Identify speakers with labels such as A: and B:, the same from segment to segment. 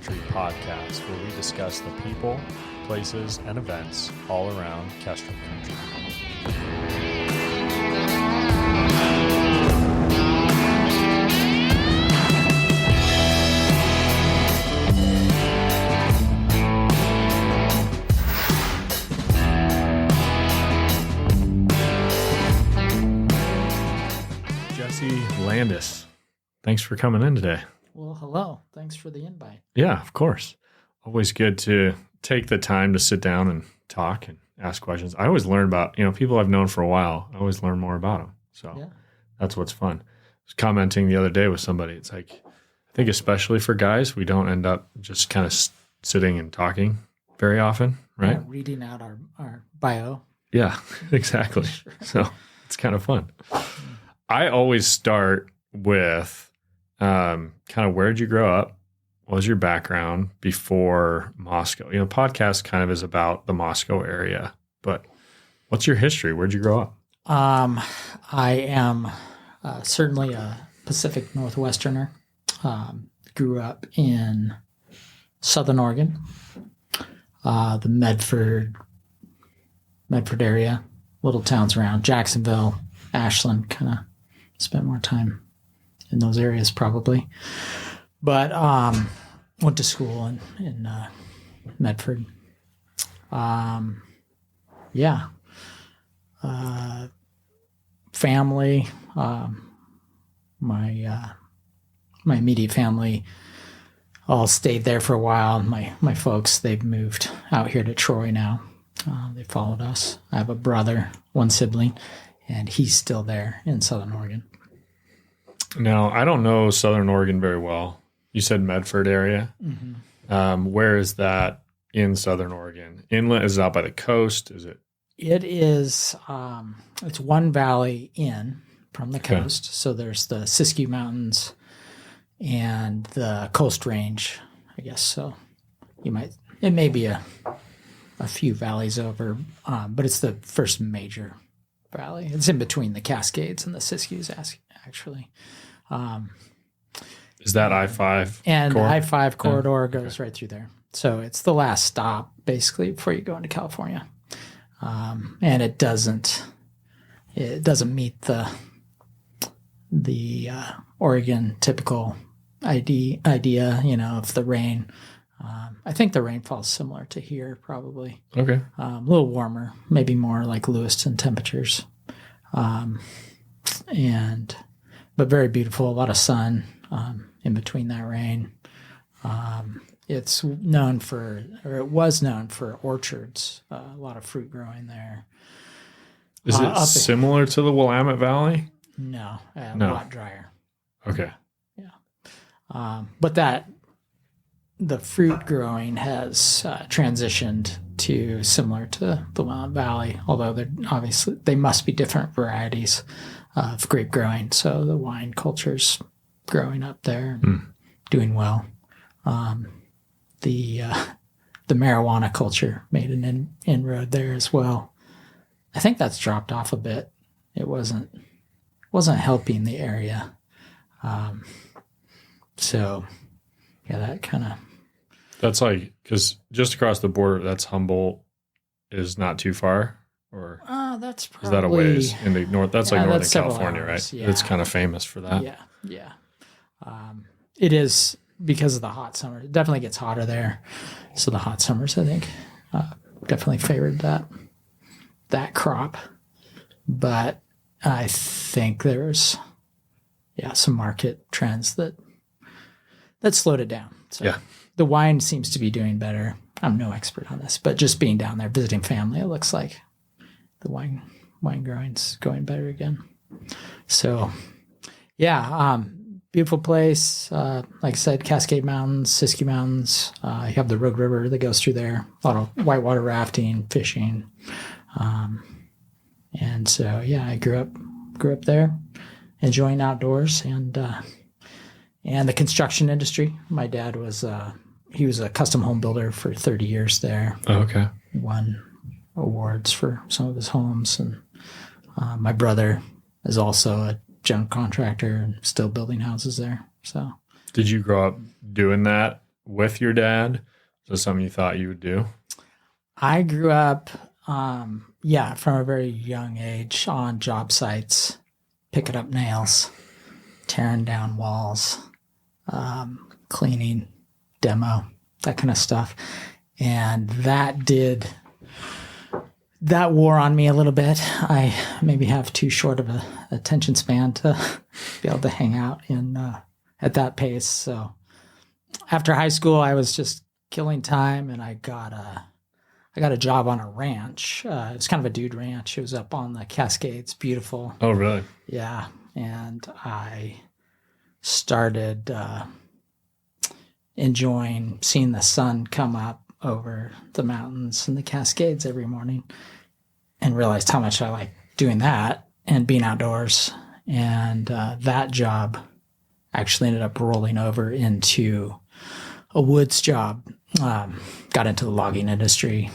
A: Country podcast, where we discuss the people, places, and events all around Castrum Country. Landis, thanks for coming in today.
B: Well, hello. Thanks for the invite.
A: Yeah, of course. Always good to take the time to sit down and talk and ask questions. I always learn about, people I've known for a while. I always learn more about them. So That's what's fun. I was commenting the other day with somebody. It's like, I think especially for guys, we don't end up just kind of sitting and talking very often, right?
B: Reading out our bio.
A: Yeah, exactly. Sure. So it's kind of fun. I always start with kind of where'd you grow up? What was your background before Moscow? Podcast kind of is about the Moscow area, but what's your history? Where'd you grow up?
B: I am certainly a Pacific Northwesterner. Grew up in Southern Oregon, the Medford area, little towns around Jacksonville, Ashland, kind of spent more time in those areas probably. But went to school in Medford. Family, my immediate family all stayed there for a while. My folks, they've moved out here to Troy now. They followed us. I have a brother, one sibling, and he's still there in Southern Oregon.
A: Now, I don't know Southern Oregon very well. You said Medford area.
B: Mm-hmm.
A: Where is that in Southern Oregon? Inlet, is it out by the coast? Is it?
B: It is. It's one valley in from the coast. So there's the Siskiyou Mountains and the Coast Range, I guess. So it may be a few valleys over, but it's the first major valley. It's in between the Cascades and the Siskiyous, actually.
A: Is that I-5?
B: And the I-5 corridor goes right through there. So it's the last stop, basically, before you go into California. And it doesn't meet the Oregon typical idea, of the rain. I think the rainfall is similar to here, probably.
A: Okay.
B: A little warmer, maybe more like Lewiston temperatures. But very beautiful, a lot of sun in between that rain. It was known for orchards, a lot of fruit growing there.
A: Is it similar to the Willamette Valley?
B: No, a
A: No.
B: lot drier.
A: Okay.
B: Yeah. But the fruit growing has transitioned to similar to the Willamette Valley, although they must be different varieties of grape growing. So the wine culture's growing up there, doing well. The marijuana culture made an inroad there as well. I think that's dropped off a bit. It wasn't helping the area. That kind of.
A: That's because just across the border, that's Humboldt is not too far, or
B: that's probably,
A: is that a ways in the north? That's like Northern California,
B: hours,
A: right?
B: Yeah.
A: It's kind of famous for that.
B: Yeah. It is because of the hot summer. It definitely gets hotter there, so the hot summers, I think, definitely favored that crop. But I think there's some market trends that slowed it down. So the wine seems to be doing better. I'm no expert on this, but just being down there visiting family, it looks like the wine growing's going better again. So beautiful place. Like I said, Cascade Mountains, Siskiyou Mountains. You have the Rogue River that goes through there. A lot of whitewater rafting, fishing. And so, I grew up there, enjoying outdoors and the construction industry. My dad was he was a custom home builder for 30 years there.
A: Oh, okay.
B: Won awards for some of his homes, and my brother is also a general contractor and still building houses there. So,
A: did you grow up doing that with your dad? Is this something you thought you would do?
B: I grew up, from a very young age on job sites, picking up nails, tearing down walls, cleaning, demo, that kind of stuff. And that wore on me a little bit. I maybe have too short of a attention span to be able to hang out at that pace. So after high school, I was just killing time, and I got a job on a ranch. It was kind of a dude ranch. It was up on the Cascades. Beautiful.
A: Oh, really?
B: Yeah. And I started enjoying seeing the sun come up over the mountains and the Cascades every morning, and realized how much I like doing that and being outdoors. And that job actually ended up rolling over into a woods job. Got into the logging industry.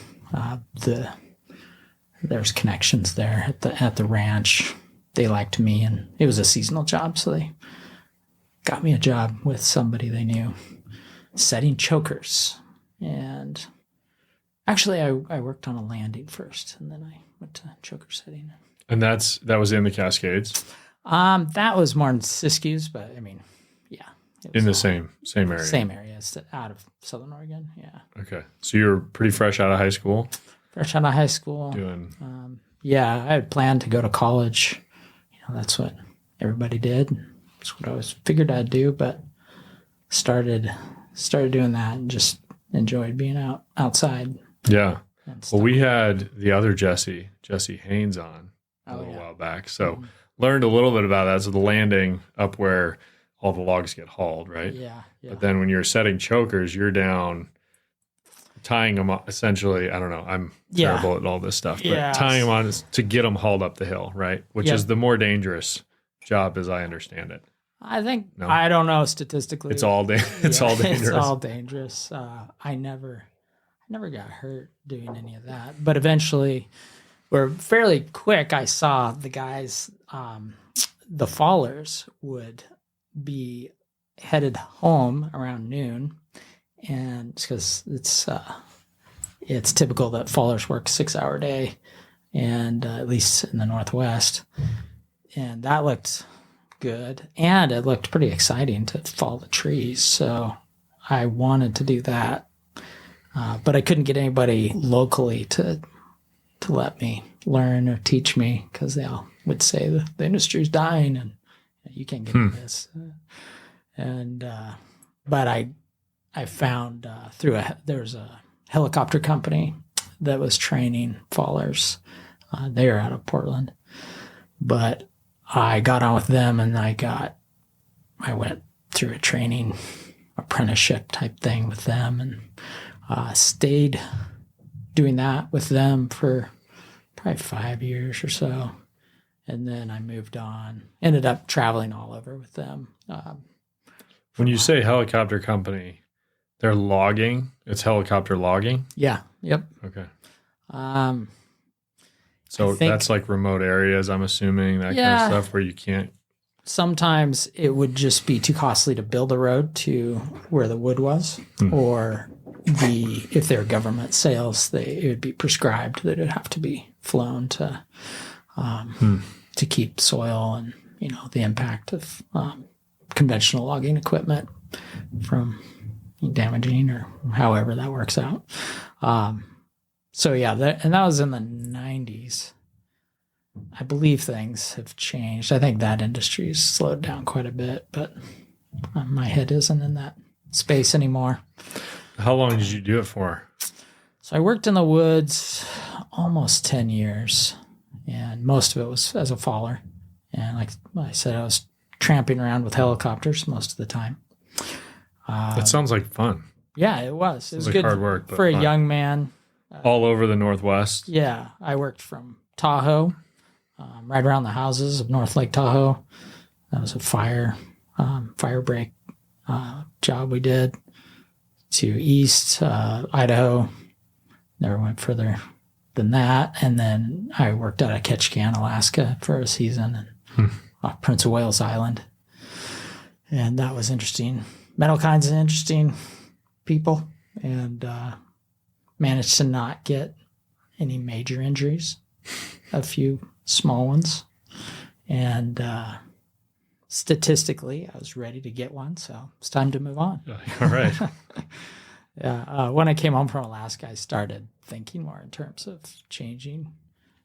B: There's connections there at the ranch. They liked me, and it was a seasonal job, so they got me a job with somebody they knew, setting chokers. And actually, I worked on a landing first, and then I went to choker setting.
A: And that was in the Cascades?
B: That was more in Siskiyous, but I mean, yeah.
A: In the same area? Same
B: area. It's out of Southern Oregon, yeah.
A: Okay. So you were pretty fresh out of high school?
B: Fresh out of high school. I had planned to go to college. That's what everybody did. That's what I always figured I'd do, but started doing that and just enjoyed being outside.
A: Yeah. Well, we had the other Jesse Haynes on a little while back. So learned a little bit about that. So the landing up where all the logs get hauled, right?
B: Yeah.
A: But then when you're setting chokers, you're down tying them up, essentially. I don't know. I'm terrible at all this stuff, but tying them on is to get them hauled up the hill, right? Which is the more dangerous job, as I understand it.
B: I think, I don't know statistically.
A: It's all dangerous.
B: It's all dangerous. I never got hurt doing any of that. But eventually, or fairly quick, I saw the guys, the fallers would be headed home around noon. And because it's typical that fallers work 6-hour day, and at least in the Northwest. And that looked good, and it looked pretty exciting to fall the trees. So I wanted to do that, but I couldn't get anybody locally to let me learn or teach me, because they all would say the industry's dying and you can't get into this. But I found there's a helicopter company that was training fallers. They are out of Portland, but I got on with them, and I went through a training apprenticeship type thing with them, and stayed doing that with them for probably 5 years or so. And then I moved on, ended up traveling all over with them.
A: When you say helicopter company, they're logging? It's helicopter logging?
B: Yeah. Yep.
A: Okay. So that's like remote areas, I'm assuming, that kind of stuff where you can't.
B: Sometimes it would just be too costly to build a road to where the wood was, or if they're government sales, it would be prescribed that it would have to be flown to keep soil and the impact of conventional logging equipment from damaging, or however that works out. So and that was in the 90s. I believe things have changed. I think that industry's slowed down quite a bit, but my head isn't in that space anymore.
A: How long did you do it for?
B: So I worked in the woods almost 10 years, and most of it was as a faller. And like I said, I was tramping around with helicopters most of the time.
A: That sounds like fun.
B: Yeah, it was. It was
A: like
B: good
A: hard work, but
B: for a
A: fun.
B: young man.
A: All over the Northwest?
B: Yeah. I worked from Tahoe, right around the houses of North Lake Tahoe. That was a fire break job we did. To east, Idaho. Never went further than that. And then I worked out of Ketchikan, Alaska for a season, and off Prince of Wales Island. And that was interesting. Metal Kind's an interesting people and managed to not get any major injuries, a few small ones. And statistically, I was ready to get one, so it's time to move on.
A: All right.
B: When I came home from Alaska, I started thinking more in terms of changing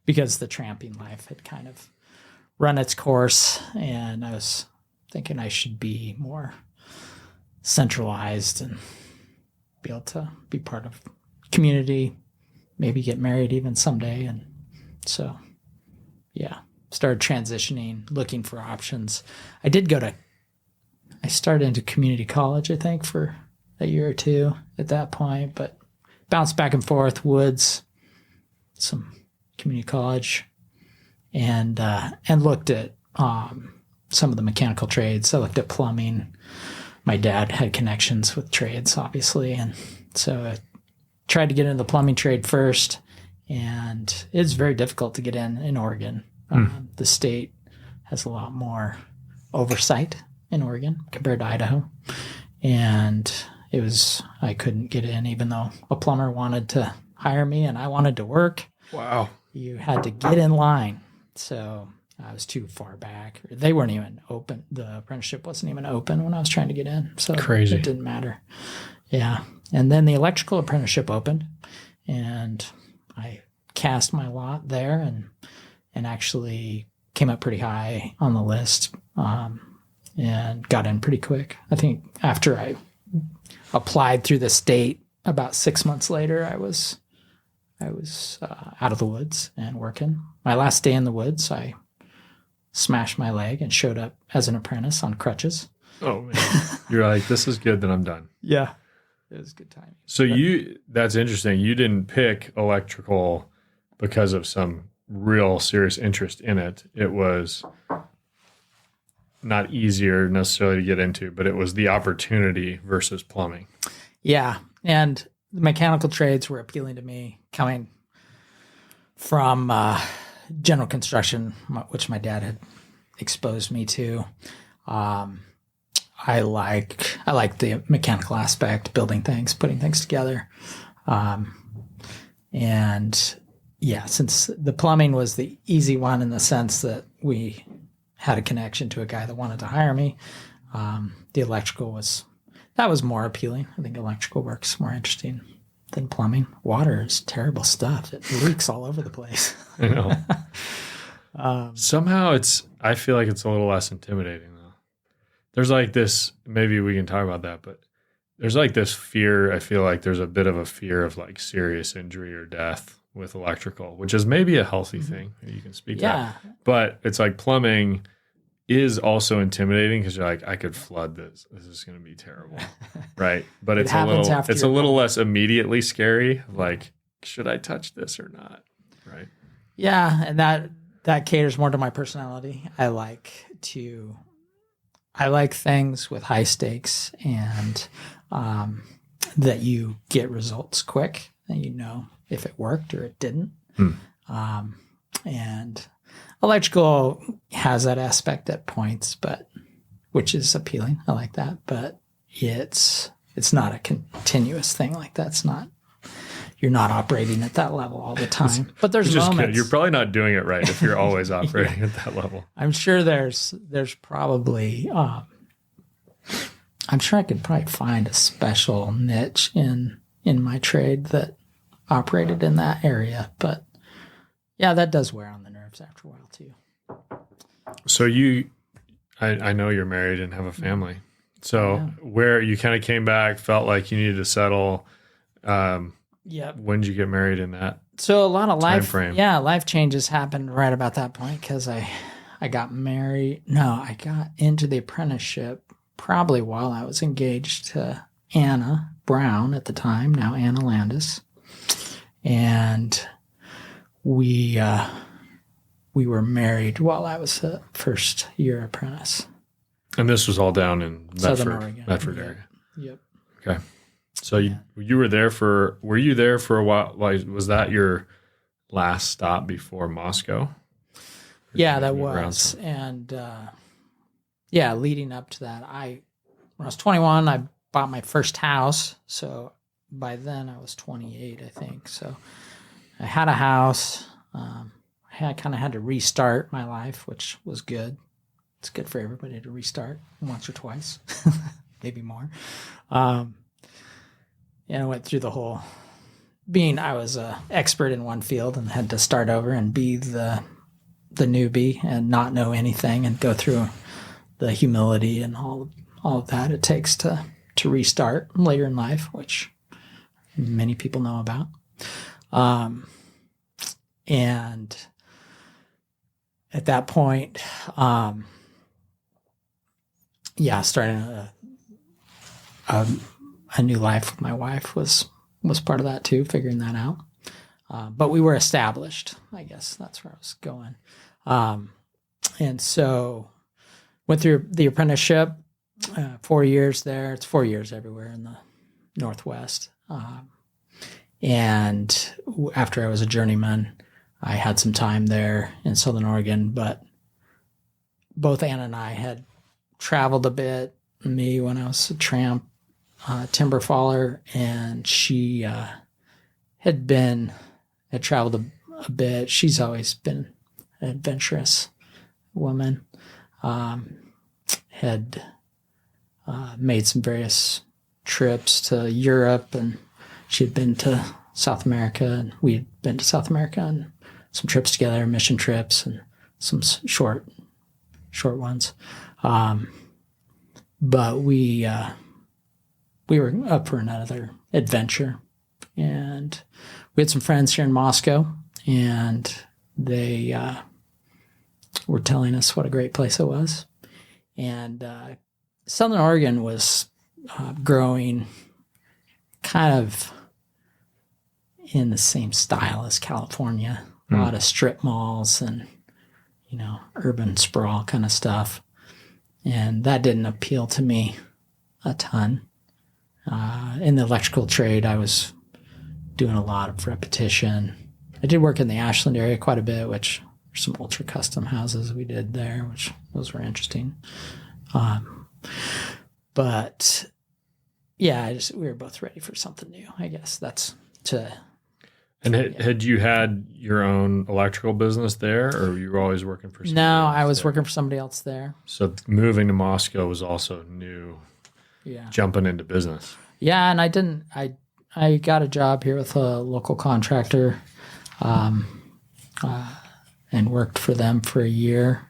B: because the tramping life had kind of run its course, and I was thinking I should be more centralized and be able to be part of community, maybe get married even someday. And so, yeah, started transitioning, looking for options. I started into community college, I think, for a year or two at that point, but bounced back and forth, woods, some community college, and looked at some of the mechanical trades. I looked at plumbing. My dad had connections with trades, obviously, and so I tried to get into the plumbing trade first, and it's very difficult to get in Oregon. The state has a lot more oversight in Oregon compared to Idaho, and I couldn't get in even though a plumber wanted to hire me and I wanted to work.
A: Wow.
B: You had to get in line. So I was too far back. They weren't even open. The apprenticeship wasn't even open when I was trying to get in. So
A: crazy.
B: It didn't matter. Yeah. And then the electrical apprenticeship opened, and I cast my lot there and actually came up pretty high on the list and got in pretty quick. I think after I applied through the state, about 6 months later, I was out of the woods and working. My last day in the woods, I smashed my leg and showed up as an apprentice on crutches.
A: Oh, man. You're like, this is good, then I'm done.
B: Yeah. It was good timing.
A: So that's interesting. You didn't pick electrical because of some real serious interest in it. It was not easier necessarily to get into, but it was the opportunity versus plumbing.
B: Yeah. And the mechanical trades were appealing to me coming from general construction, which my dad had exposed me to. I like the mechanical aspect, building things, putting things together. And yeah, since the plumbing was the easy one in the sense that we had a connection to a guy that wanted to hire me, the electrical was more appealing. I think electrical work's more interesting than plumbing. Water is terrible stuff. It leaks all over the place.
A: I know. Somehow I feel like it's a little less intimidating though. There's like this, maybe we can talk about that, but there's like this fear. I feel like there's a bit of a fear of like serious injury or death with electrical, which is maybe a healthy thing. You can speak to that. But it's like plumbing is also intimidating because you're like, I could flood this. This is going to be terrible. Right. But it's a little less immediately scary. Like, should I touch this or not? Right.
B: Yeah. And that caters more to my personality. I like things with high stakes and that you get results quick and you know if it worked or it didn't. And electrical has that aspect at points, but which is appealing. I like that, but it's not a continuous thing. Like you're not operating at that level all the time. But there's moments.
A: You're probably not doing it right if you're always operating at that level.
B: I'm sure there's probably I'm sure I could probably find a special niche in my trade that operated in that area. But yeah, that does wear on the nerves after a while too.
A: So I know you're married and have a family. So where you kind of came back, felt like you needed to settle.
B: Yep.
A: When did you get married in that?
B: So a lot of life changes happened right about that point because I got married. No, I got into the apprenticeship probably while I was engaged to Anna Brown at the time, now Anna Landis. And we were married while I was a first year apprentice.
A: And this was all down in Medford area.
B: Yep.
A: Okay. So you were there were you there for a while? Like, was that your last stop before Moscow?
B: Yeah, that was. And leading up to that, when I was 21, I bought my first house. So by then I was 28, I think. So I had a house. I kind of had to restart my life, which was good. It's good for everybody to restart once or twice, maybe more. And I went through the whole I was an expert in one field and had to start over and be the newbie and not know anything and go through the humility and all of that it takes to restart later in life, which many people know about. And at that point, starting a new life with my wife was part of that too, figuring that out. But we were established, I guess that's where I was going. And so went through the apprenticeship, 4 years there. It's 4 years everywhere in the Northwest. And after I was a journeyman, I had some time there in Southern Oregon, but both Ann and I had traveled a bit. Me when I was a tramp, timber faller, and she had traveled a bit. She's always been an adventurous woman. Had made some various trips to Europe, and she had been to South America, and we had been to South America and some trips together, mission trips, and some short ones. But we were up for another adventure, and we had some friends here in Moscow, and they were telling us what a great place it was. And Southern Oregon was growing kind of in the same style as California. A lot of strip malls and, urban sprawl kind of stuff. And that didn't appeal to me a ton. In the electrical trade, I was doing a lot of repetition. I did work in the Ashland area quite a bit, which are some ultra custom houses we did there, which those were interesting. But yeah, we were both ready for something new, I guess.
A: And had you had your own electrical business there, or you were always working for somebody else?
B: No, I was working for somebody else there.
A: So moving to Moscow was also new, jumping into business.
B: Yeah, and I got a job here with a local contractor and worked for them for a year.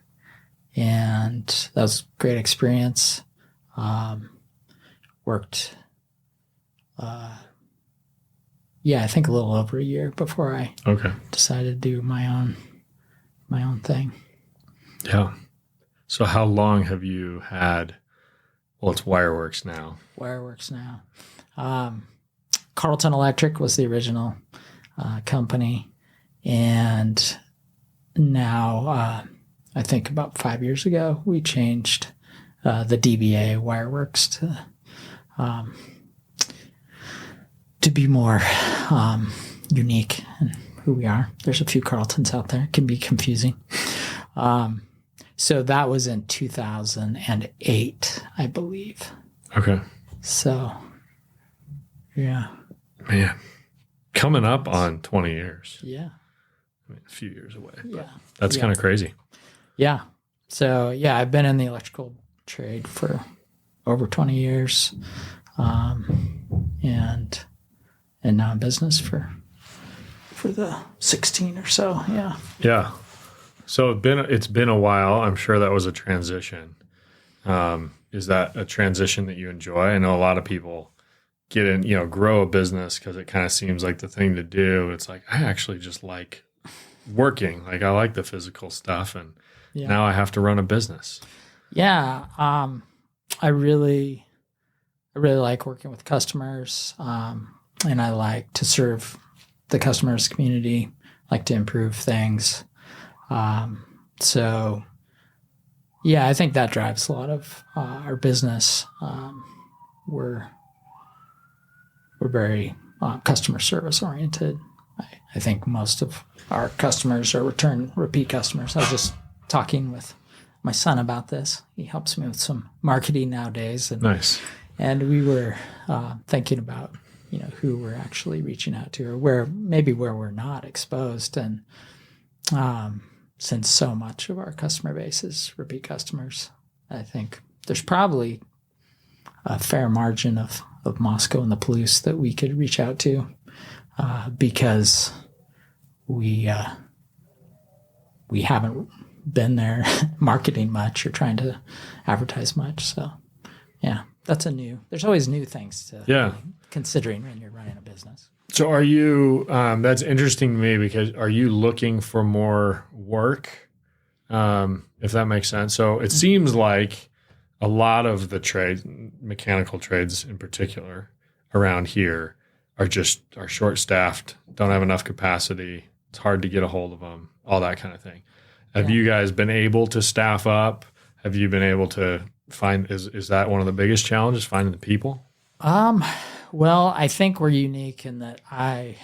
B: And that was a great experience. Worked... I think a little over a year before I decided to do my own thing.
A: Yeah. So how long have you had? Well, it's Wireworks now.
B: Wireworks now. Carlton Electric was the original company, and now I think about 5 years ago we changed the DBA Wireworks to be more unique in who we are. There's a few Carltons out there. It can be confusing. So that was in 2008, I believe.
A: Okay.
B: So, yeah.
A: Man, coming up on 20 years.
B: Yeah.
A: I mean, a few years away.
B: Yeah.
A: That's kind of crazy.
B: Yeah. So, yeah, I've been in the electrical trade for over 20 years. And now in business for the 16 or so. Yeah.
A: Yeah. So it's been a while. I'm sure that was a transition. Is that a transition that you enjoy? I know a lot of people get in, grow a business because it kind of seems like the thing to do. It's like, I actually just like working. Like I like the physical stuff, and now I have to run a business.
B: Yeah. I really like working with customers. And I like to serve the customers' community, like to improve things. So, I think that drives a lot of our business. We're very customer service oriented. I think most of our customers are repeat customers. I was just talking with my son about this. He helps me with some marketing nowadays. And
A: nice.
B: And we were thinking about, who we're actually reaching out to, or where we're not exposed. And since so much of our customer base is repeat customers, I think there's probably a fair margin of Moscow and the Palouse that we could reach out to, because we haven't been there marketing much or trying to advertise much. So yeah, there's always new things to be considering when you're running a business.
A: So are you, that's interesting to me, because are you looking for more work? If that makes sense. So it seems like a lot of the trades, mechanical trades in particular around here, are short-staffed, don't have enough capacity. It's hard to get a hold of them, all that kind of thing. Have you guys been able to staff up? Have you been able to find, is that one of the biggest challenges, finding the people?
B: Well, I think we're unique in that I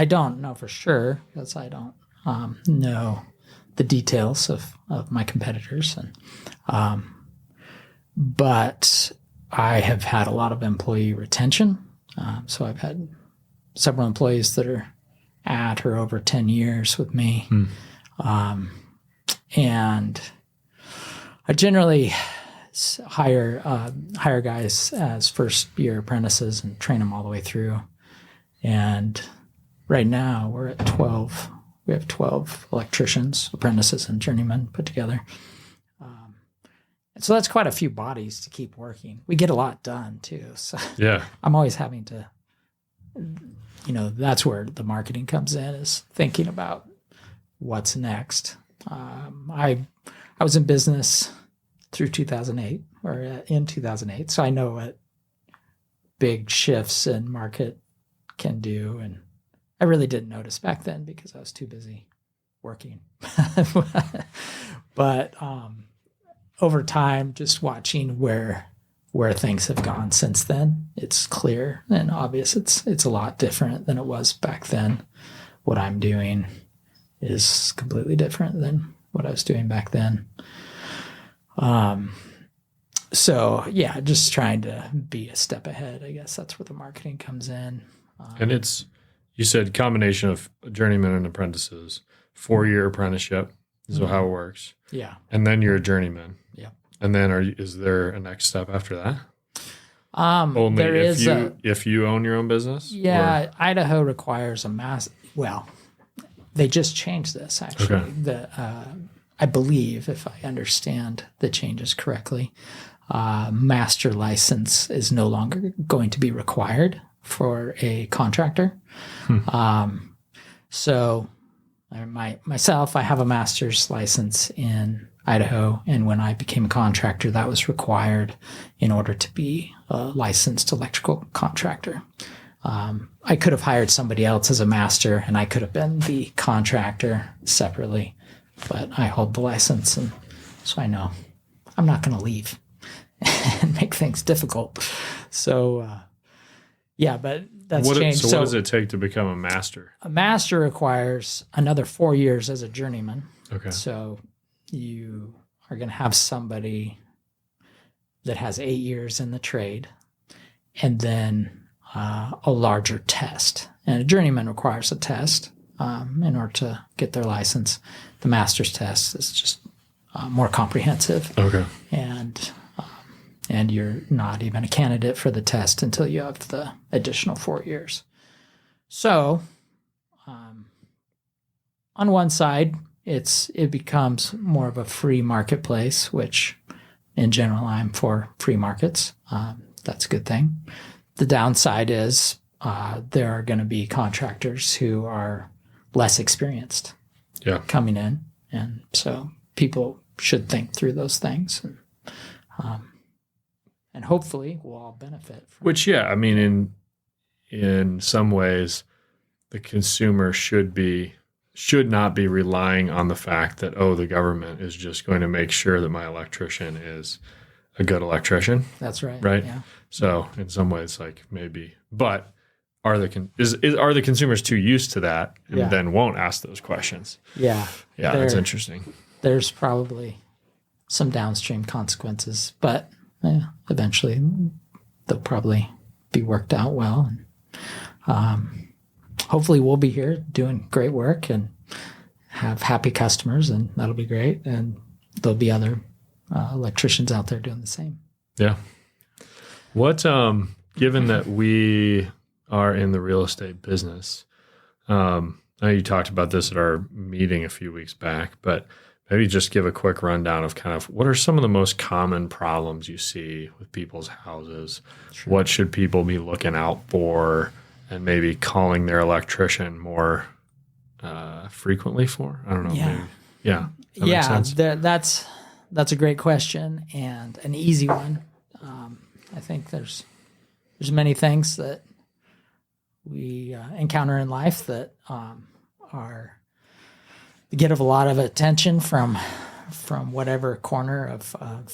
B: don't know for sure, because I don't know the details of my competitors, and but I have had a lot of employee retention. So I've had several employees that are at or over 10 years with me. And I generally hire guys as first-year apprentices and train them all the way through. And right now we're at 12. We have 12 electricians, apprentices, and journeymen put together. And so that's quite a few bodies to keep working. We get a lot done too. So
A: yeah,
B: I'm always having to, that's where the marketing comes in, is thinking about what's next. I was in business through 2008, or in 2008, so I know what big shifts in market can do, and I really didn't notice back then because I was too busy working. But over time, just watching where things have gone since then, it's clear and obvious it's a lot different than it was back then. What I'm doing is completely different than what I was doing back then. So yeah, just trying to be a step ahead. I guess that's where the marketing comes in.
A: And you said combination of journeymen and apprentices, 4-year apprenticeship is how it works.
B: Yeah.
A: And then you're a journeyman.
B: Yeah.
A: And then is there a next step after that?
B: Only
A: if you own your own business?
B: Yeah.
A: Or?
B: Idaho requires they just changed this actually. Okay. I believe, if I understand the changes correctly, master license is no longer going to be required for a contractor. So myself, I have a master's license in Idaho, and when I became a contractor, that was required in order to be a licensed electrical contractor. I could have hired somebody else as a master, and I could have been the contractor separately, but I hold the license, and so I know I'm not going to leave and make things difficult. So, but that's changed.
A: So what does it take to become a master?
B: A master requires another 4 years as a journeyman.
A: Okay.
B: So you are going to have somebody that has 8 years in the trade, and then a larger test. And a journeyman requires a test in order to get their license. The master's test is just more comprehensive.
A: Okay.
B: And you're not even a candidate for the test until you have the additional 4 years. So, on one side, it becomes more of a free marketplace, which in general I'm for free markets. That's a good thing. The downside is there are going to be contractors who are less experienced coming in, and so people should think through those things, and hopefully we'll all benefit from
A: Which, yeah, I mean, in some ways, the consumer should not be relying on the fact that, the government is just going to make sure that my electrician is a good electrician.
B: That's right.
A: Right?
B: Yeah.
A: So in some ways, like maybe, but are the consumers too used to that and then won't ask those questions?
B: Yeah.
A: Yeah, that's interesting.
B: There's probably some downstream consequences, but eventually they'll probably be worked out well. And, hopefully we'll be here doing great work and have happy customers, and that'll be great. And there'll be other electricians out there doing the same.
A: Yeah. What, given that we are in the real estate business, I know you talked about this at our meeting a few weeks back, but maybe just give a quick rundown of kind of what are some of the most common problems you see with people's houses? Sure. What should people be looking out for, and maybe calling their electrician more frequently for? I don't know.
B: Yeah.
A: Maybe. Yeah.
B: That's a great question and an easy one. I think there's many things that we encounter in life that get a lot of attention from whatever corner of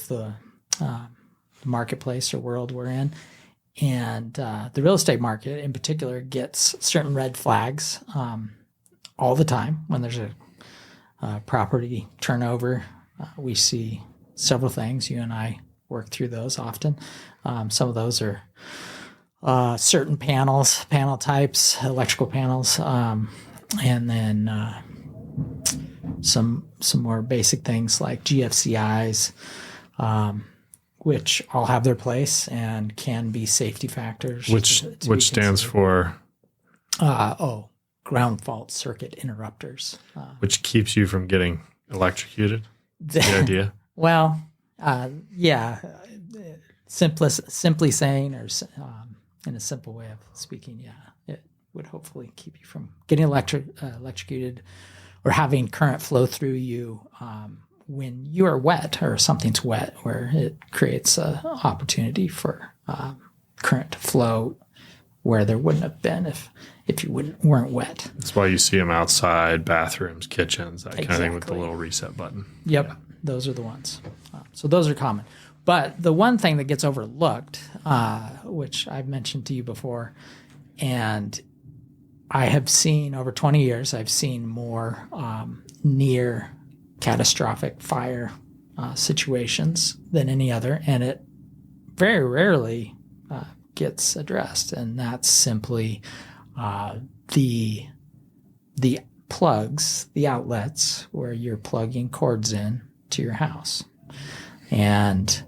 B: the marketplace or world we're in. And the real estate market in particular gets certain red flags all the time when there's a property turnover. We see several things. You and I work through those often. Some of those are certain panel types, electrical panels, and then some more basic things like GFCIs, which all have their place and can be safety factors.
A: Which stands for?
B: Ground fault circuit interrupters.
A: Which keeps you from getting electrocuted? The idea?
B: Well, yeah. Simply saying, or in a simple way of speaking, yeah, it would hopefully keep you from getting electrocuted or having current flow through you when you are wet or something's wet, where it creates an opportunity for current to flow where there wouldn't have been if you weren't wet.
A: That's why you see them outside, bathrooms, kitchens, that kind of thing with the little reset button.
B: Yep,
A: yeah.
B: Those are the ones. So those are common. But the one thing that gets overlooked, which I've mentioned to you before, and I have seen over 20 years, I've seen more near catastrophic fire situations than any other, and it very rarely gets addressed, and that's simply the plugs, the outlets where you're plugging cords in to your house. And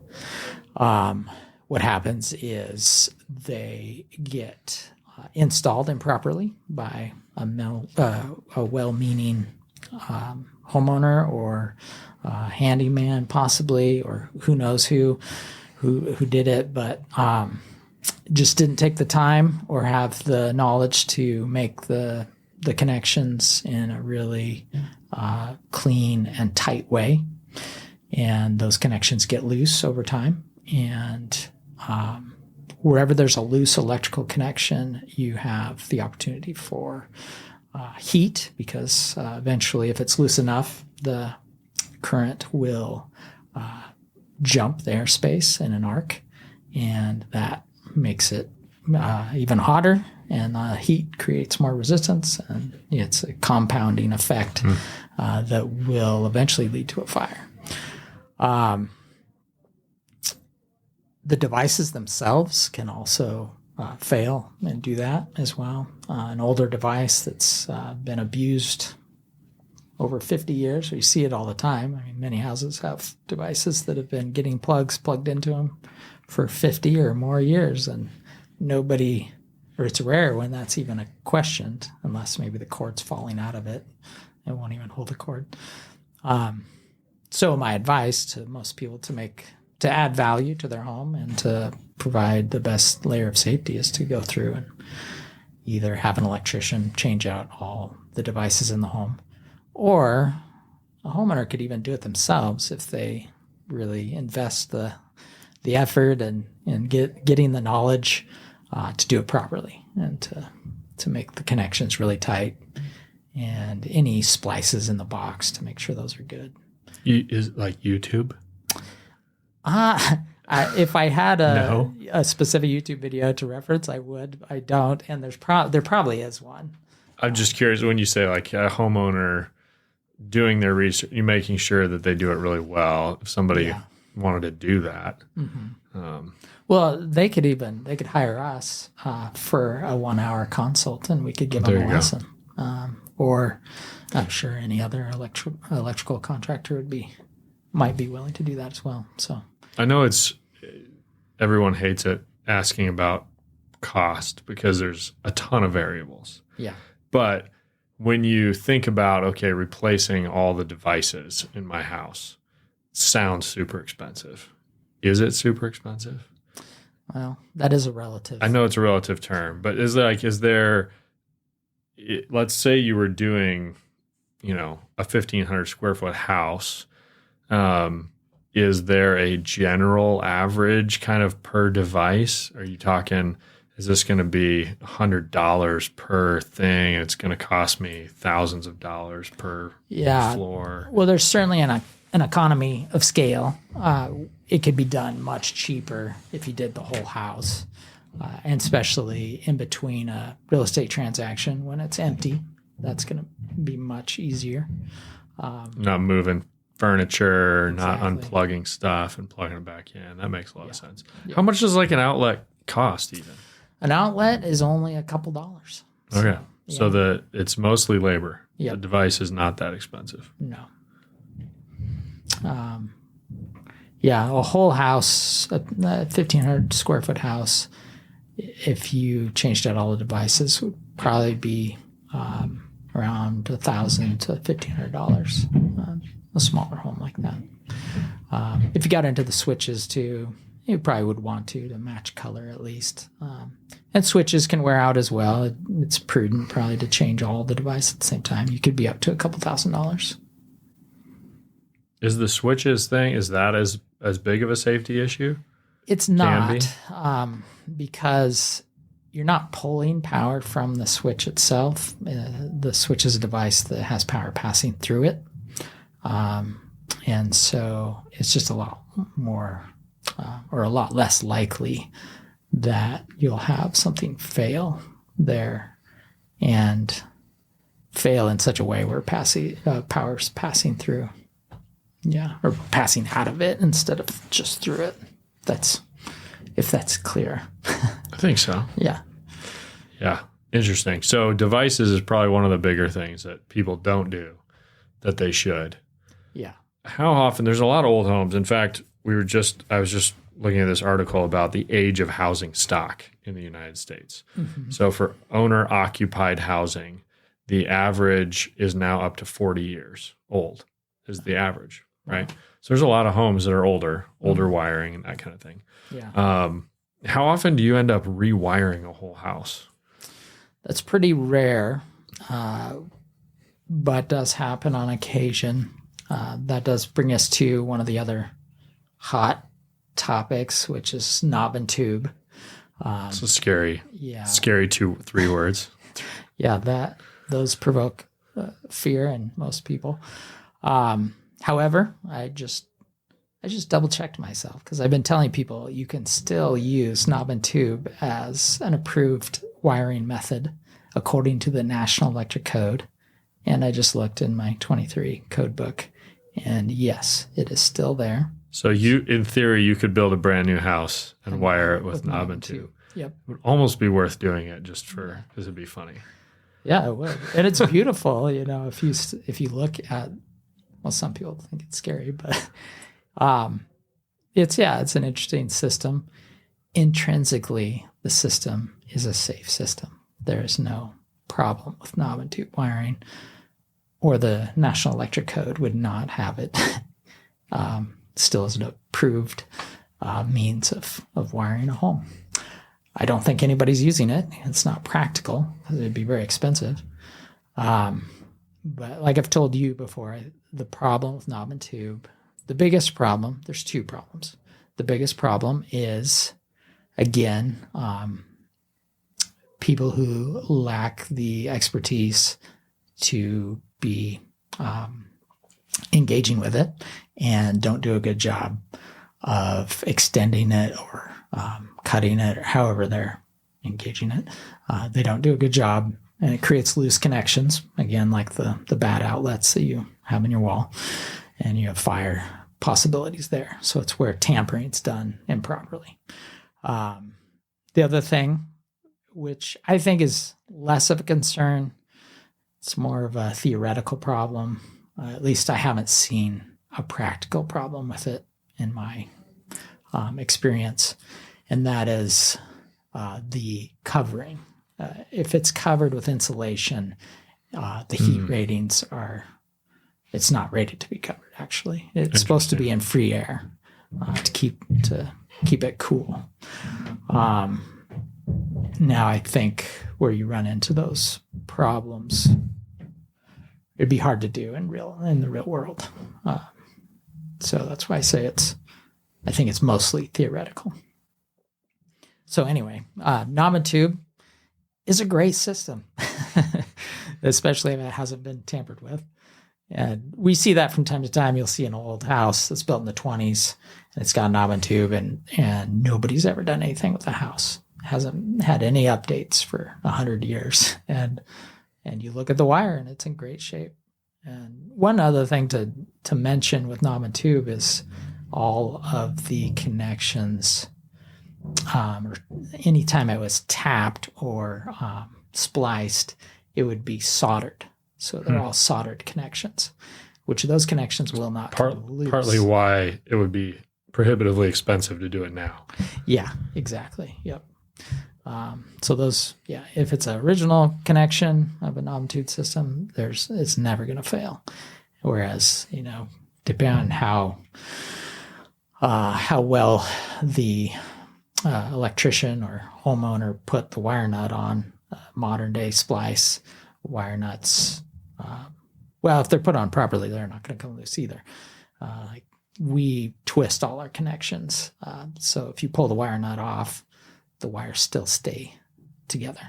B: what happens is they get installed improperly by a well-meaning homeowner or handyman, possibly, or who knows who did it, but just didn't take the time or have the knowledge to make the connections in a really clean and tight way. And those connections get loose over time. And wherever there's a loose electrical connection, you have the opportunity for heat, because eventually, if it's loose enough, the current will jump the airspace in an arc, and that makes it even hotter, and the heat creates more resistance, and it's a compounding effect that will eventually lead to a fire. The devices themselves can also fail and do that as well. An older device that's been abused over 50 years, we see it all the time. I mean, many houses have devices that have been getting plugs plugged into them for 50 or more years, and nobody, or it's rare when that's even questioned, unless maybe the cord's falling out of it. It won't even hold the cord. So my advice to most people to add value to their home and to provide the best layer of safety is to go through and either have an electrician change out all the devices in the home, or a homeowner could even do it themselves if they really invest the effort and getting the knowledge to do it properly and to make the connections really tight, and any splices in the box to make sure those are good.
A: Is it like YouTube?
B: If I had a specific YouTube video to reference, I would. I don't, and there probably is one.
A: I'm just curious, when you say like a homeowner doing their research, you're making sure that they do it really well. If somebody wanted to do that.
B: Well, they could hire us for a 1 hour consult, and we could give them a lesson. Or I'm sure any other electrical contractor might be willing to do that as well. So
A: I know everyone hates it asking about cost because there's a ton of variables.
B: Yeah.
A: But when you think about, okay, replacing all the devices in my house sounds super expensive. Is it super expensive?
B: Well, that is a relative.
A: I know it's a relative term, but let's say you were doing, a 1,500 square foot house. Is there a general average kind of per device? Are you talking, is this going to be $100 per thing? It's going to cost me thousands of dollars per floor.
B: Well, there's certainly an economy of scale. It could be done much cheaper if you did the whole house, and especially in between a real estate transaction when it's empty. That's going to be much easier.
A: Not moving furniture, not unplugging stuff and plugging it back in. That makes a lot of sense. Yeah. How much does like an outlet cost even?
B: An outlet is only a couple dollars.
A: Okay. So it's mostly labor.
B: Yep.
A: The device is not that expensive.
B: No. A whole house, a 1,500 square foot house, if you changed out all the devices, would probably be around $1,000 to $1,500. A smaller home like that. If you got into the switches too, you probably would want to match color at least. And switches can wear out as well. It's prudent probably to change all the devices at the same time. You could be up to a couple $1,000s.
A: Is the switches thing, is that as big of a safety issue?
B: It's not, because you're not pulling power from the switch itself. The switch is a device that has power passing through it. And so it's just a lot more or a lot less likely that you'll have something fail there and fail in such a way where power's passing through. Yeah, or passing out of it instead of just through it. If that's clear.
A: I think so.
B: Yeah.
A: Yeah. Interesting. So devices is probably one of the bigger things that people don't do that they should.
B: Yeah.
A: How often? There's a lot of old homes. In fact, I was just looking at this article about the age of housing stock in the United States. Mm-hmm. So for owner-occupied housing, the average is now up to 40 years old is the average, right? Wow. So there's a lot of homes that are older wiring and that kind of thing.
B: Yeah.
A: How often do you end up rewiring a whole house?
B: That's pretty rare, but does happen on occasion. That does bring us to one of the other hot topics, which is knob and tube.
A: So scary.
B: Yeah.
A: Scary 2-3 words.
B: Yeah, those provoke fear in most people. However, I just double checked myself because I've been telling people you can still use knob and tube as an approved wiring method according to the National Electric Code. And I just looked in my 23 code book, and yes, it is still there.
A: So in theory, you could build a brand new house and wire it with knob and tube.
B: Yep.
A: It would almost be worth doing it just because it'd be funny.
B: Yeah, it would. And it's beautiful, if you look at, well, some people think it's scary, but it's an interesting system. Intrinsically, the system is a safe system. There is no problem with knob and tube wiring, or the National Electric Code would not have it. Still is an approved means of wiring a home. I don't think anybody's using it. It's not practical because it'd be very expensive. But like I've told you before, the problem with knob and tube, the biggest problem, there's two problems. The biggest problem is, again, people who lack the expertise to be engaging with it and don't do a good job of extending it or cutting it, or however they're engaging it. They don't do a good job, and it creates loose connections, again, like the bad outlets that you have in your wall, and you have fire possibilities there. So it's where tampering's done improperly. The other thing, which I think is less of a concern, it's more of a theoretical problem. At least I haven't seen a practical problem with it in my experience, and that is the covering. If it's covered with insulation, the heat ratings it's not rated to be covered, actually. It's supposed to be in free air to keep it cool. Now, I think where you run into those problems, it'd be hard to do in the real world. So that's why I say I think it's mostly theoretical. So anyway, Nomatube is a great system, especially if it hasn't been tampered with. And we see that from time to time. You'll see an old house that's built in the 1920s, and it's got a Nomatube, and nobody's ever done anything with the house. Hasn't had any updates for 100 years. And you look at the wire, and it's in great shape. And one other thing to mention with Nomatube is all of the connections, or anytime it was tapped or spliced, it would be soldered. So they're all soldered connections, which those connections will not come loose.
A: Partly why it would be prohibitively expensive to do it now.
B: Yeah, exactly. Yep. So those, if it's an original connection of a Nomatube system, it's never going to fail. Whereas, depending on how well the electrician or homeowner put the wire nut on, modern day splice wire nuts, if they're put on properly, they're not going to come loose either. We twist all our connections. So if you pull the wire nut off, the wires still stay together.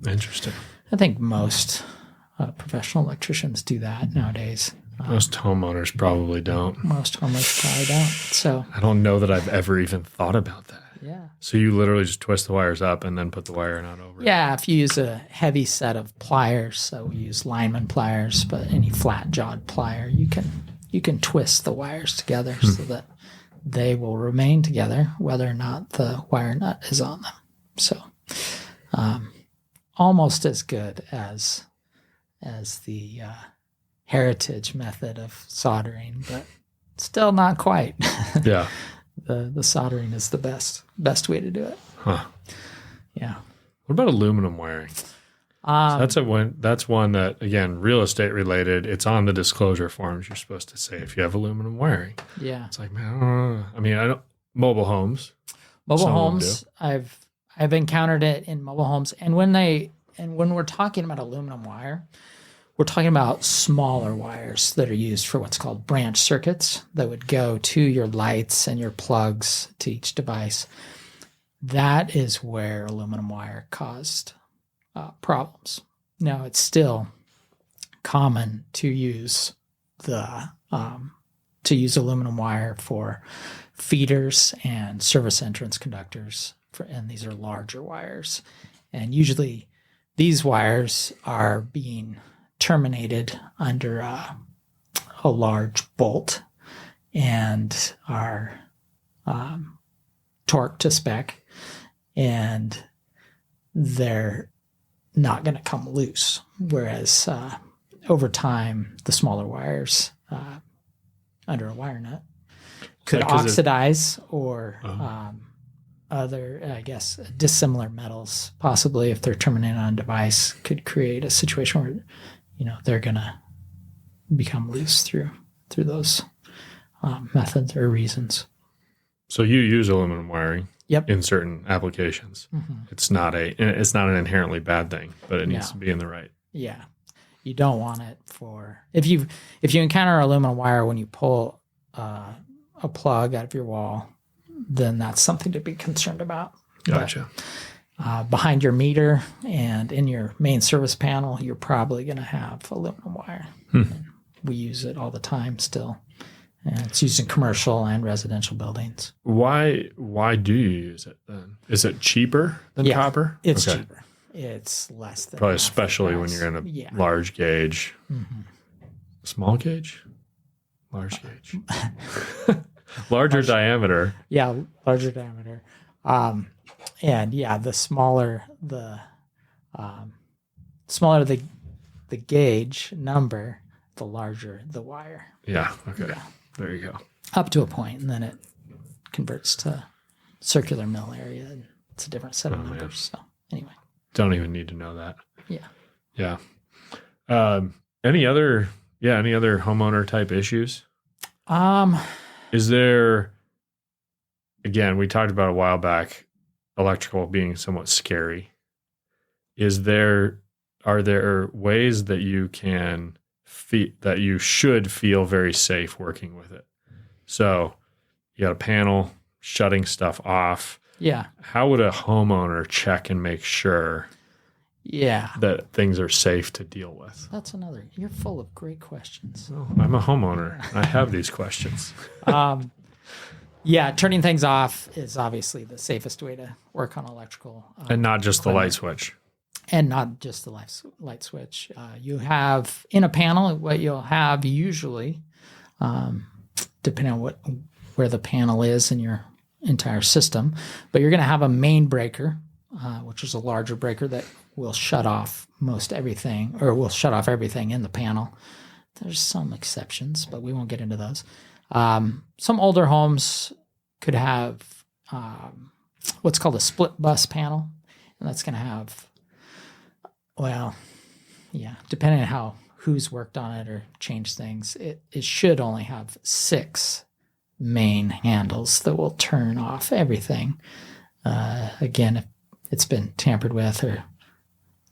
A: Interesting.
B: I think most professional electricians do that nowadays.
A: Most homeowners probably don't.
B: Most homeowners probably don't. So
A: I don't know that I've ever even thought about that.
B: Yeah.
A: So you literally just twist the wires up and then put the wire nut over it.
B: Yeah, if you use a heavy set of pliers, so we use lineman pliers, but any flat-jawed plier, you can twist the wires together so that they will remain together whether or not the wire nut is on them. So almost as good as the heritage method of soldering, but still not quite.
A: Yeah.
B: The soldering is the best way to do it.
A: Huh.
B: Yeah.
A: What about aluminum wiring? So that's one that, again, real estate related. It's on the disclosure forms. You're supposed to say if you have aluminum wiring.
B: Yeah.
A: It's like, man, I don't. Mobile homes.
B: Mobile homes. I've encountered it in mobile homes, and when we're talking about aluminum wire, we're talking about smaller wires that are used for what's called branch circuits that would go to your lights and your plugs to each device. That is where aluminum wire caused problems. Now, it's still common to use aluminum wire for feeders and service entrance conductors, and these are larger wires. And usually these wires are being terminated under a large bolt and are torqued to spec, and they're not going to come loose. Whereas over time, the smaller wires under a wire nut could oxidize or other, I guess, dissimilar metals, possibly if they're terminated on a device, could create a situation where they're going to become loose through those methods or reasons.
A: So you use aluminum wiring in certain applications.
B: Mm-hmm.
A: It's not an inherently bad thing, but it needs to be in the right.
B: Yeah. You don't want it for if you encounter aluminum wire when you pull a plug out of your wall, then that's something to be concerned about.
A: Gotcha.
B: But, behind your meter and in your main service panel, you're probably going to have aluminum wire. We use it all the time still. And it's used in commercial and residential buildings.
A: Why do you use it then? Is it cheaper than copper?
B: It's cheaper. It's less than
A: probably, especially when you're in a large gauge.
B: Mm-hmm.
A: Small gauge? Large gauge. Larger diameter.
B: Yeah, larger diameter. And yeah, the smaller the gauge number, the larger the wire.
A: Yeah. Okay.
B: Yeah.
A: There you go.
B: Up to a point, and then it converts to circular mill area, and it's a different set of numbers. Man. So anyway,
A: don't even need to know that.
B: Yeah.
A: Yeah. Any other homeowner type issues? Is there? Again, we talked about a while back, electrical being somewhat scary. Are there ways that you can that you should feel very safe working with it? So you got a panel shutting stuff off.
B: Yeah.
A: How would a homeowner check and make sure that things are safe to deal with?
B: That's another. You're full of great questions.
A: Oh, I'm a homeowner. I have these questions.
B: Yeah, turning things off is obviously the safest way to work on electrical.
A: And not just equipment. The light switch.
B: And not just the light switch. You have in a panel, what you'll have usually, depending on where the panel is in your entire system, but you're going to have a main breaker, which is a larger breaker that will shut off most everything, or will shut off everything in the panel. There's some exceptions, but we won't get into those. Some older homes could have what's called a split bus panel, and that's going to have, depending on who's worked on it or changed things, it should only have 6 main handles that will turn off everything. Again, if it's been tampered with or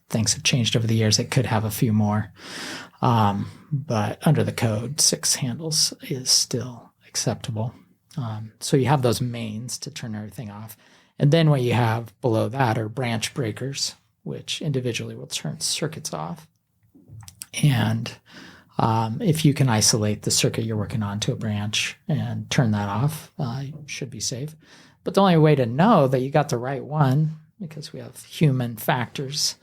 B: things have changed over the years, it could have a few more. But under the code, 6 handles is still acceptable. So you have those mains to turn everything off. And then what you have below that are branch breakers, which individually will turn circuits off. And if you can isolate the circuit you're working on to a branch and turn that off, you should be safe. But the only way to know that you got the right one, because we have human factors,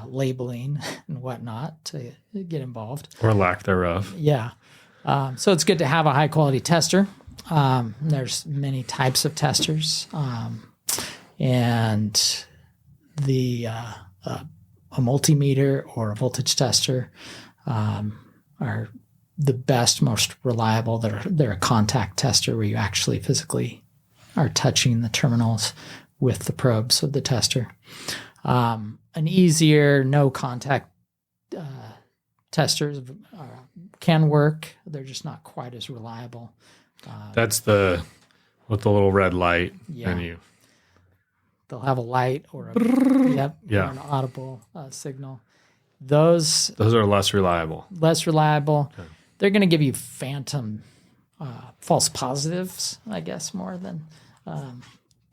B: labeling and whatnot to get involved.
A: Or lack thereof.
B: Yeah. So it's good to have a high quality tester. There's many types of testers. And a multimeter or a voltage tester are the best, most reliable. They're a contact tester where you actually physically are touching the terminals with the probes of the tester. An easier no contact testers can work. They're just not quite as reliable.
A: That's with the little red light.
B: Yeah.
A: And
B: they'll have a light or an audible signal. Those
A: are less reliable.
B: Okay. They're going to give you phantom false positives, I guess, more than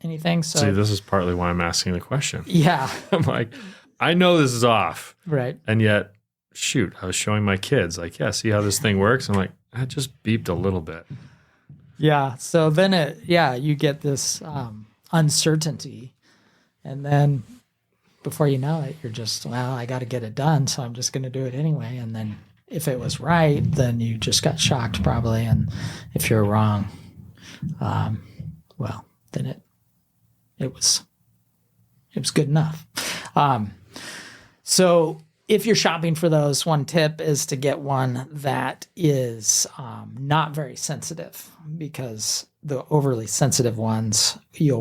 B: anything. So
A: see, this is partly why I'm asking the question.
B: Yeah.
A: I'm like, I know this is off.
B: Right.
A: And yet, shoot, I was showing my kids, like, yeah, see how this thing works? I'm like, I just beeped a little bit.
B: Yeah. So then you get this uncertainty. And then before you know it, you're just, I got to get it done, so I'm just going to do it anyway. And then if it was right, then you just got shocked probably. And if you're wrong, then it was good enough. So if you're shopping for those, one tip is to get one that is not very sensitive, because the overly sensitive ones, you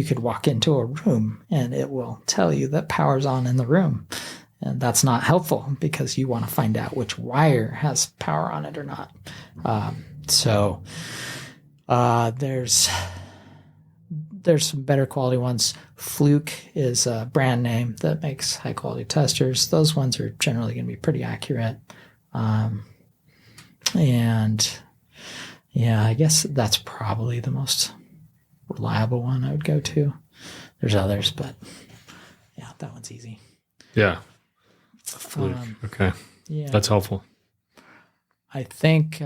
B: could walk into a room and it will tell you that power's on in the room. And that's not helpful, because you want to find out which wire has power on it or not. There's some better quality ones. Fluke is a brand name that makes high quality testers. Those ones are generally going to be pretty accurate. I guess that's probably the most reliable one I would go to. There's others, but yeah, that one's easy.
A: Yeah. Fluke. Okay.
B: Yeah.
A: That's helpful.
B: I think,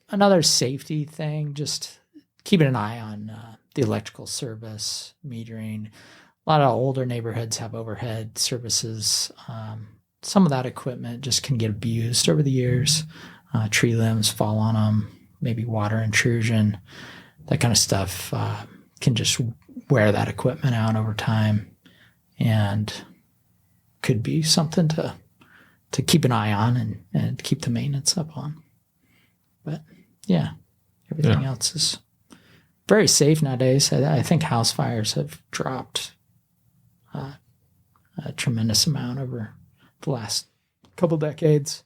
B: another safety thing, just keeping an eye on the electrical service, metering. A lot of older neighborhoods have overhead services. some of that equipment just can get abused over the years. Tree limbs fall on them, maybe water intrusion, that kind of stuff can just wear that equipment out over time, and could be something to keep an eye on and keep the maintenance up on. But yeah, everything else is very safe nowadays. I think house fires have dropped a tremendous amount over the last couple decades.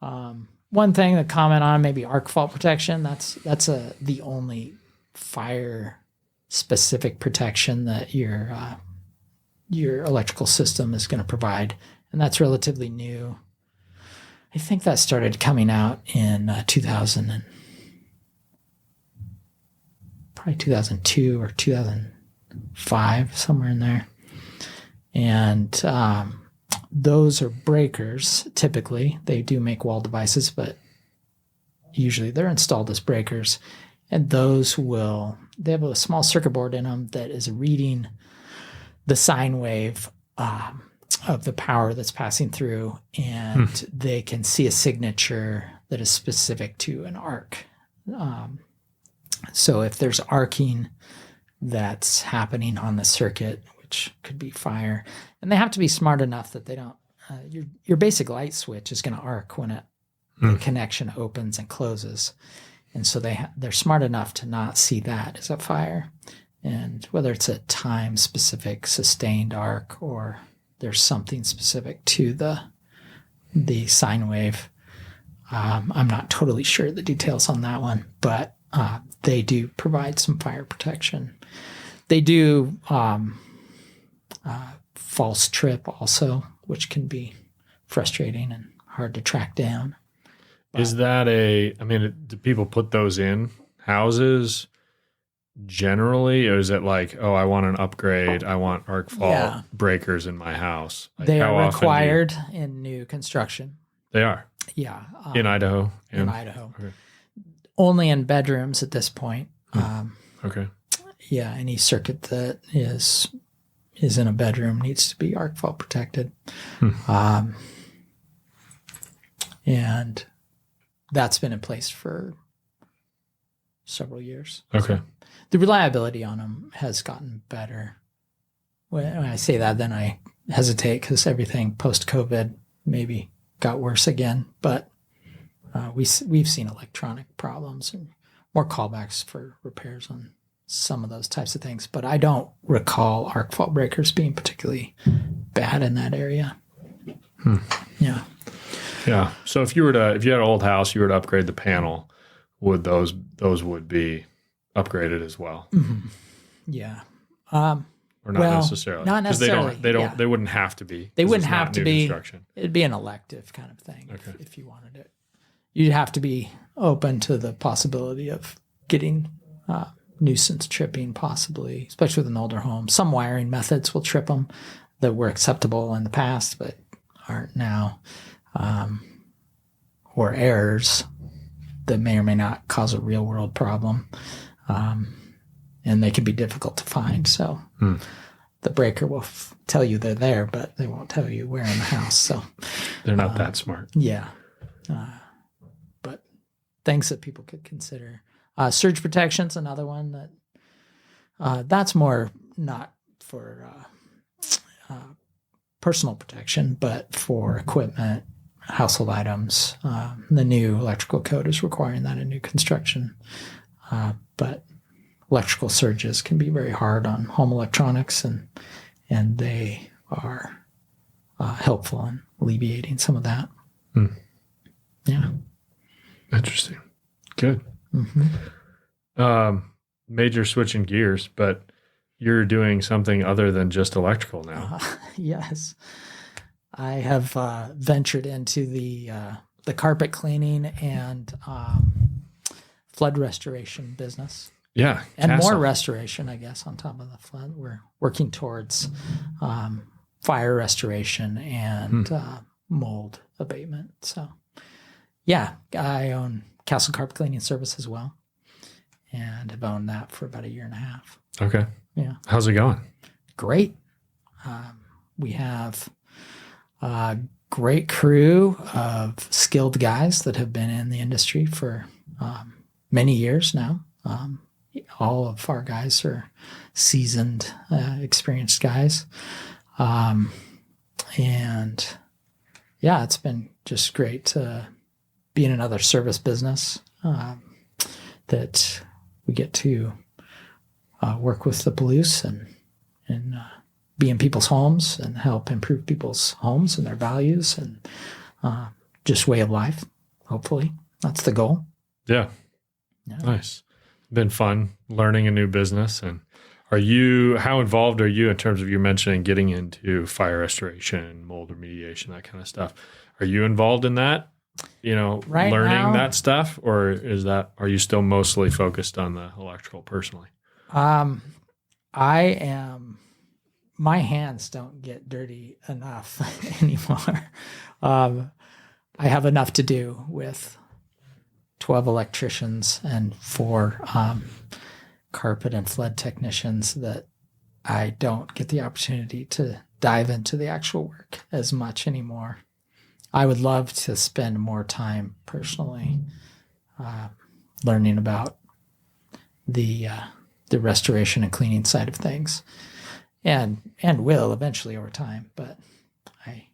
B: One thing to comment on, maybe arc fault protection. That's the only fire specific protection that your electrical system is going to provide, and that's relatively new. I think that started coming out in 2002 or 2005, somewhere in there. And those are breakers. Typically, they do make wall devices, but usually they're installed as breakers. And they have a small circuit board in them that is reading the sine wave of the power that's passing through, and they can see a signature that is specific to an arc. So if there's arcing that's happening on the circuit, which could be fire, and they have to be smart enough that they don't, your basic light switch is going to arc when the connection opens and closes. And so they're smart enough to not see that as a fire. And whether it's a time-specific sustained arc or there's something specific to the sine wave, I'm not totally sure the details on that one, but they do provide some fire protection. They do false trip also, which can be frustrating and hard to track down.
A: Is that do people put those in houses generally, or is it like, oh, I want an upgrade, I want arc fault breakers in my house? Like,
B: they are required in new construction.
A: They are?
B: Yeah.
A: In Idaho?
B: In Idaho.
A: Okay.
B: Only in bedrooms at this point.
A: Okay.
B: Yeah, any circuit that is in a bedroom needs to be arc fault protected. And that's been in place for several years.
A: Okay.
B: So the reliability on them has gotten better. When I say that, then I hesitate because everything post-COVID maybe got worse again. But we've seen electronic problems and more callbacks for repairs on some of those types of things. But I don't recall arc fault breakers being particularly bad in that area. Yeah.
A: Yeah. So if you had an old house, you were to upgrade the panel, would those would be upgraded as well?
B: Mm-hmm. Yeah.
A: Or not necessarily.
B: Not necessarily.
A: They wouldn't have to be.
B: They wouldn't have to be. It'd be an elective kind of thing if you wanted it. You'd have to be open to the possibility of getting nuisance tripping, possibly, especially with an older home. Some wiring methods will trip them that were acceptable in the past, but aren't now. Or errors that may or may not cause a real world problem. And they can be difficult to find. So the breaker will tell you they're there, but they won't tell you where in the house. So
A: they're not that smart.
B: Yeah. But things that people could consider. Surge protection's another one that's more not for personal protection, but for equipment, household items. The new electrical code is requiring that in new construction. But electrical surges can be very hard on home electronics, and they are helpful in alleviating some of that. Yeah.
A: Interesting. Good. Major switching gears, but you're doing something other than just electrical now.
B: Yes. I have ventured into the carpet cleaning and flood restoration business.
A: Yeah.
B: And more restoration, I guess, on top of the flood. We're working towards fire restoration and mold abatement. So, yeah, I own Castle Carpet Cleaning Service as well, and have owned that for about 1.5 years.
A: Okay.
B: Yeah.
A: How's it going?
B: Great. We have great crew of skilled guys that have been in the industry for many years now. All of our guys are seasoned, experienced guys. And yeah, it's been just great to be in another service business that we get to work with the police and be in people's homes and help improve people's homes and their values and just way of life. Hopefully, that's the goal.
A: Yeah. Nice. Been fun learning a new business. And how involved are you in terms of you mentioning getting into fire restoration, mold remediation, that kind of stuff? Are you involved in that?
B: Right
A: learning
B: now,
A: that stuff, or are you still mostly focused on the electrical personally?
B: I am. My hands don't get dirty enough anymore. I have enough to do with 12 electricians and 4 carpet and flood technicians that I don't get the opportunity to dive into the actual work as much anymore. I would love to spend more time personally learning about the restoration and cleaning side of things, and will eventually over time. But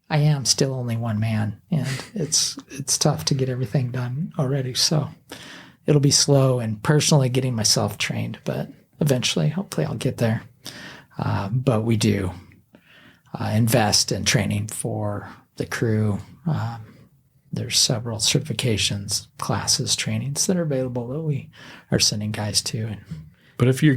B: I am still only one man, and it's tough to get everything done already. So it'll be slow and personally getting myself trained, but eventually, hopefully, I'll get there. But we do invest in training for the crew. There's several certifications, classes, trainings that are available that we are sending guys to.
A: But if the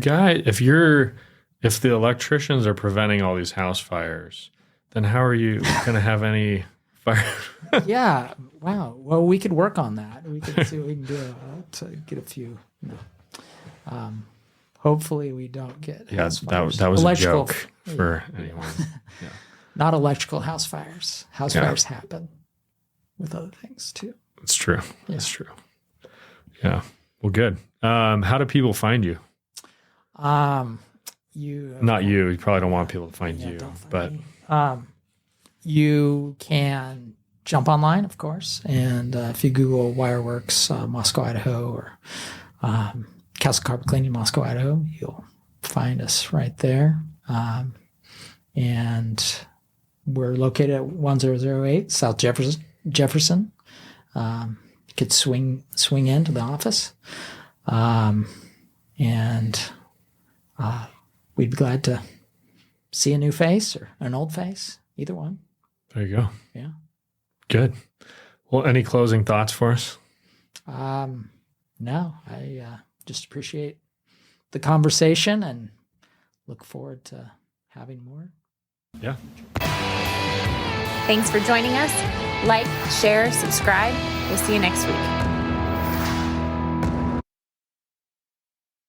A: electricians are preventing all these house fires, then how are you going to have any fire?
B: Yeah. Wow. Well, we could work on that. We could see what we can do to get a few. Hopefully, we don't get.
A: Yeah,
B: house fires.
A: that was electrical, a joke for anyone. Yeah.
B: Not electrical house fires. House fires happen with other things too.
A: That's true. Yeah. That's true. Yeah. Well, good. How do people find you? Not you. You probably don't want people to find you, but
B: you can jump online, of course, and if you Google Wireworks, Moscow, Idaho, or Castle Carpet Cleaning, Moscow, Idaho, you'll find us right there. And we're located at 1008 South Jefferson. You could swing into the office, and we'd be glad to see a new face or an old face, either one.
A: There you go.
B: Yeah.
A: Good. Well, any closing thoughts for us?
B: No, I just appreciate the conversation and look forward to having more.
A: Yeah.
C: Thanks for joining us. Like, share, subscribe. We'll see you next week.